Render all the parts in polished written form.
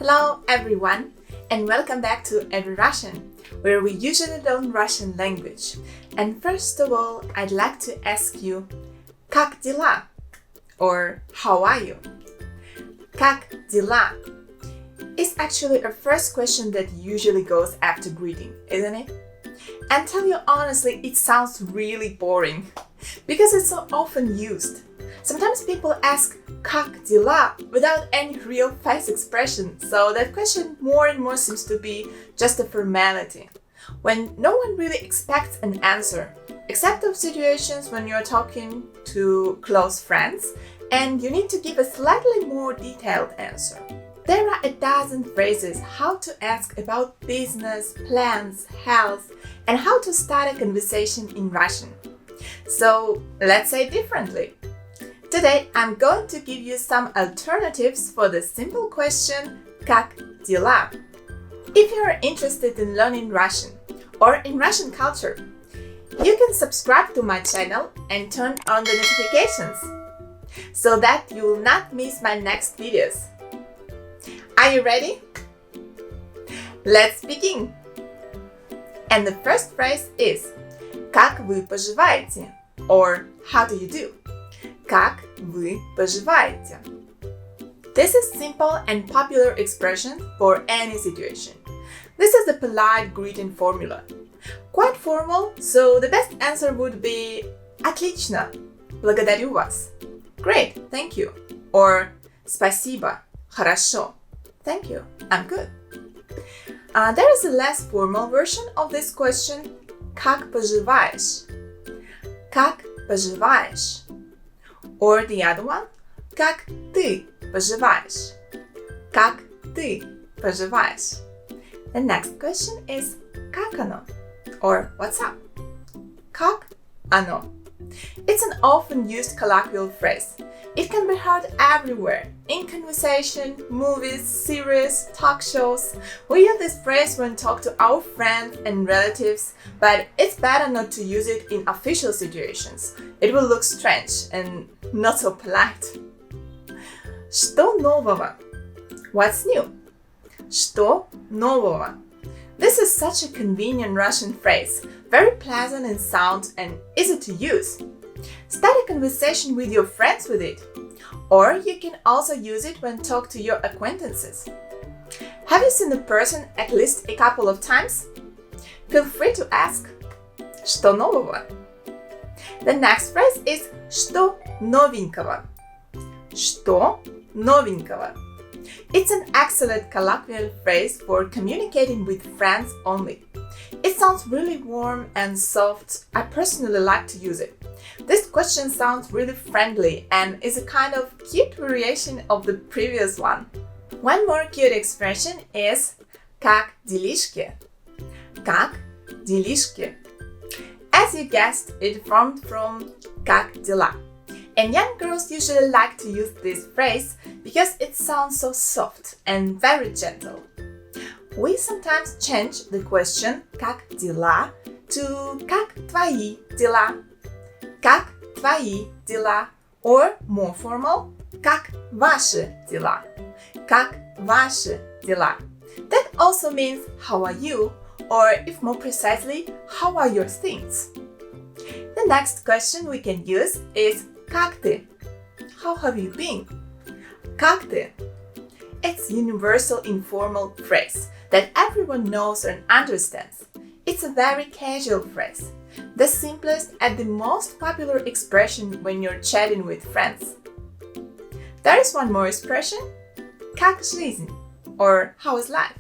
Hello everyone, and welcome back to Ari Russian, where we usually learn Russian language. And first of all, I'd like to ask you, Как дела? Or how are you? Как дела? Is actually a first question that usually goes after greeting, isn't it? And tell you honestly, it sounds really boring because it's so often used. Sometimes people ask Как дела without any real face expression, so that question more and more seems to be just a formality, when no one really expects an answer, except of situations when you're talking to close friends and you need to give a slightly more detailed answer. There are a dozen phrases how to ask about business, plans, health, and how to start a conversation in Russian. So let's say differently. Today, I'm going to give you some alternatives for the simple question Как дела? If you're interested in learning Russian or in Russian culture, you can subscribe to my channel and turn on the notifications so that you will not miss my next videos. Are you ready? Let's begin! And the first phrase is Как вы поживаете? Or how do you do? Как вы поживаете? This is simple and popular expression for any situation. This is a polite greeting formula. Quite formal, so the best answer would be Отлично, благодарю вас. Great, thank you. Or Спасибо, хорошо. Thank you, I'm good. There is a less formal version of this question. Как поживаешь? Как поживаешь? Or the other one, как ты поживаешь? Как ты поживаешь? The next question is как оно? Or what's up? Как оно? It's an often used colloquial phrase. It can be heard everywhere, in conversation, movies, series, talk shows. We use this phrase when talk to our friends and relatives, but it's better not to use it in official situations. It will look strange and not so polite. Что нового? What's new? Что нового? This is such a convenient Russian phrase, very pleasant in sound and easy to use. Start a conversation with your friends with it. Or you can also use it when talk to your acquaintances. Have you seen the person at least a couple of times? Feel free to ask. Что нового? The next phrase is Что новенького? Что новенького? It's an excellent colloquial phrase for communicating with friends only. It sounds really warm and soft. I personally like to use it. This question sounds really friendly and is a kind of cute variation of the previous one. One more cute expression is Как делишки? Как делишки? As you guessed, it formed from Как дела. And young girls usually like to use this phrase because it sounds so soft and very gentle. We sometimes change the question Как дела to Как твои дела? Как твои дела? Or more formal, Как ваши дела? Как ваши дела? That also means how are you? Or if more precisely, how are your things? The next question we can use is Как ты? How have you been? Как ты? It's a universal informal phrase that everyone knows and understands. It's a very casual phrase, the simplest and the most popular expression when you're chatting with friends. There is one more expression, Как жизнь? Or how is life?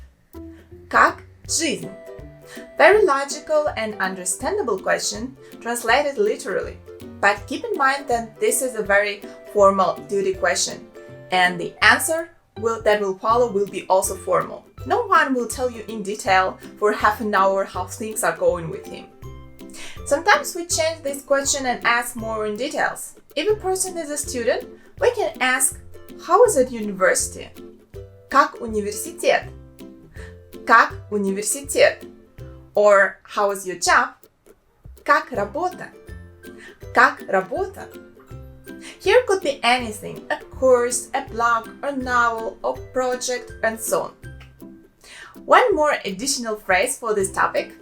Как жизнь? Very logical and understandable question, translated literally. But keep in mind that this is a very formal duty question, and the answer that will follow will be also formal. No one will tell you in detail for half an hour how things are going with him. Sometimes we change this question and ask more in details. If a person is a student, we can ask, how is at university? Как университет? Как университет? Or how is your job? Как работа? Как работа? Here could be anything, a course, a blog, a novel, or project, and so on. One more additional phrase for this topic.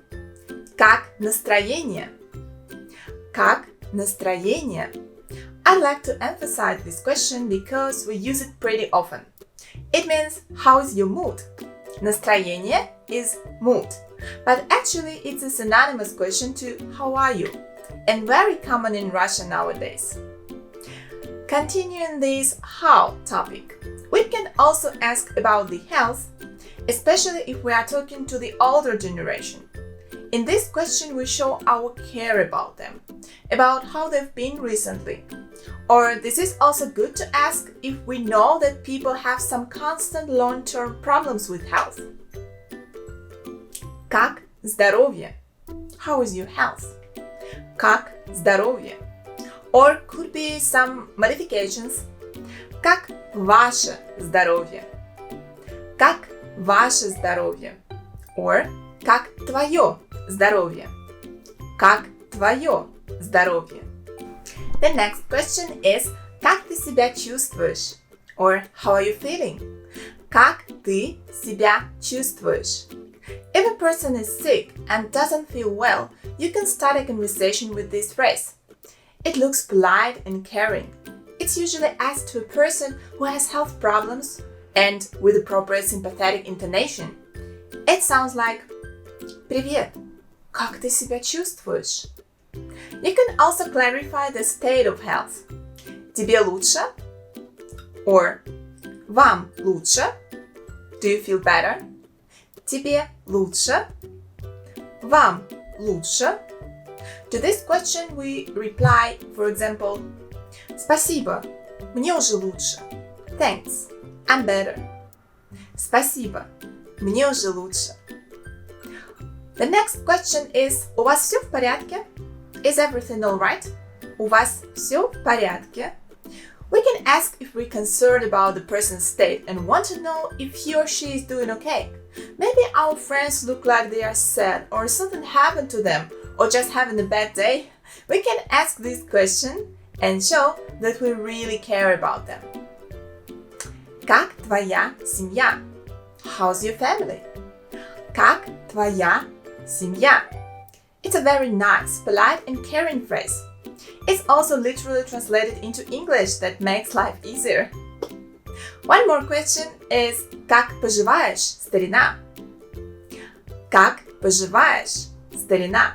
Как настроение? Как настроение? I'd like to emphasize this question because we use it pretty often. It means, how is your mood? Настроение is mood, but actually it's a synonymous question to how are you, and very common in Russian nowadays. Continuing this how topic, we can also ask about the health, especially if we are talking to the older generation. In this question, we show our care about them, about how they've been recently. Or this is also good to ask if we know that people have some constant long-term problems with health. Как здоровье? How is your health? Как здоровье? Or could be some modifications. Как ваше здоровье? Как ваше здоровье? Or как твое здоровье? Как твое здоровье? The next question is как ты себя чувствуешь? Or how are you feeling? Как ты себя чувствуешь? If a person is sick and doesn't feel well, you can start a conversation with this phrase. It looks polite and caring. It's usually asked to a person who has health problems and with appropriate sympathetic intonation. It sounds like «Привет, как ты себя чувствуешь?» You can also clarify the state of health. Тебе лучше? Or вам лучше? Do you feel better? Тебе лучше? Вам лучше? To this question we reply, for example, Спасибо, мне уже лучше. Thanks, I'm better. Спасибо, мне уже лучше. The next question is У вас все в порядке? Is everything alright? У вас все в порядке? We can ask if we're concerned about the person's state and want to know if he or she is doing okay. Maybe our friends look like they are sad or something happened to them or just having a bad day. We can ask this question and show that we really care about them. Как твоя семья? How's your family? Как твоя семья? It's a very nice, polite and caring phrase. It's also literally translated into English that makes life easier. One more question is Как поживаешь, старина? Как поживаешь, старина?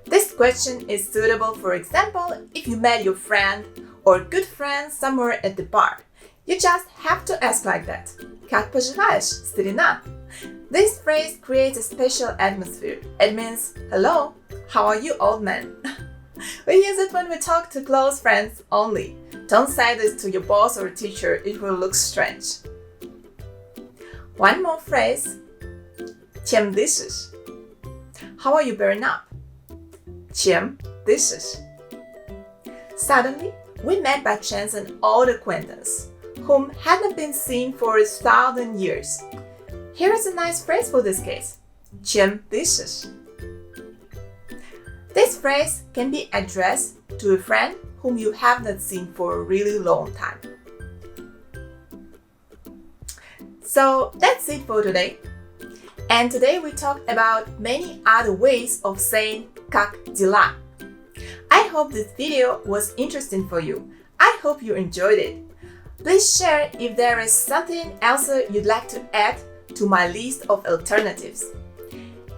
This question is suitable, for example, if you met your friend or good friend somewhere at the bar. You just have to ask like that. Как поживаешь, старина? This phrase creates a special atmosphere. It means, hello, how are you, old man? We use it when we talk to close friends only. Don't say this to your boss or teacher, it will look strange. One more phrase. Чем дышишь? How are you bearing up? Чем дышишь? Suddenly, we met by chance an old acquaintance, whom hadn't been seen for 1,000 years. Here is a nice phrase for this case. Чем дышишь? This phrase can be addressed to a friend whom you have not seen for a really long time. So that's it for today. And today we talked about many other ways of saying Как дела? I hope this video was interesting for you. I hope you enjoyed it. Please share if there is something else you'd like to add to my list of alternatives.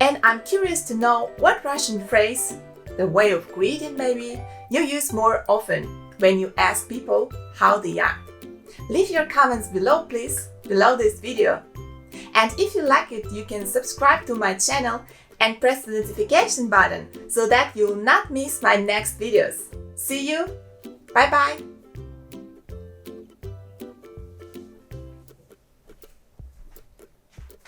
And I'm curious to know what Russian phrase, the way of greeting maybe, you use more often when you ask people how they are. Leave your comments below please, below this video. And if you like it, you can subscribe to my channel and press the notification button so that you'll not miss my next videos. See you! Bye bye!